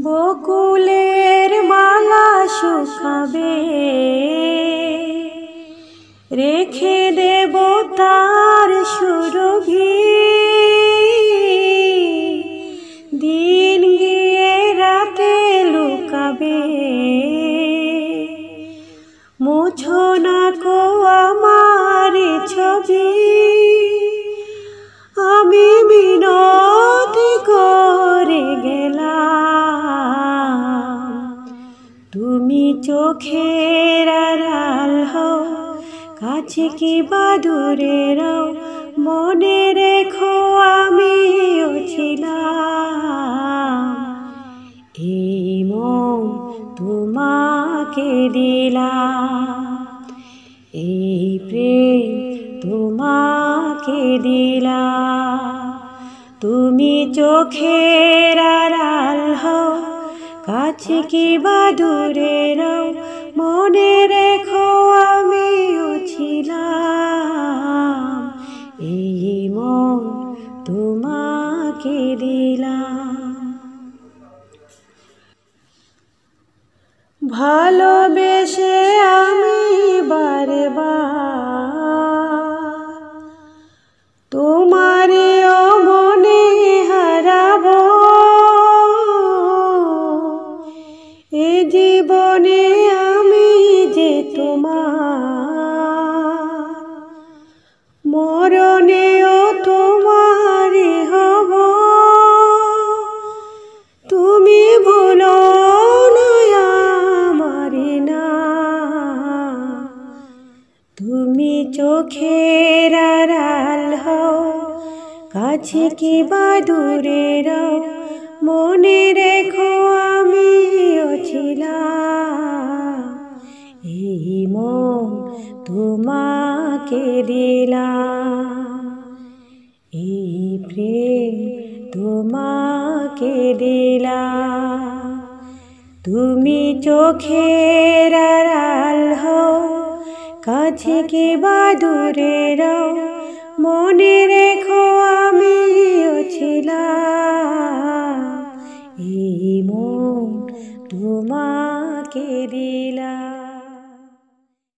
বকুলের মালা শুকাবে, রেখে দেব তার সুরভি। দিন গিয়ে রাতে লুকাবে, মুছো না কো আমার ছবি। আমি মিনতি করে গেলাম, তুমি চোখের আড়াল হও, কাছে কি বা দূরে রও, মনে রেখো আমিও ছিলাম। এই মন তোমাকে দিলাম, এই প্রেম তোমাকে দিলাম। তুমি চোখের আড়াল হও, কাছে কি বা দূরে রও, মনে রেখো আমিও ছিলাম। এই মন তোমাকে দিলাম। ভালোবেসে আমি বারবার তোমারে মনে হারাবো। এ জীবনে আমি যে তোমার, মরণেও তোমারই হব। তুমি ভুলো না আমারে না, তুমি চোখের আড়াল হও, কাছে কি বা দূরে রও, মনে রেখো আমিও ছিলাম। এই মন তোমাকে দিলাম, এই প্রেম তোমাকে দিলাম। তুমি চোখের আড়াল হও, কাছে কি বা দূরে রও, মনে রেখো আমি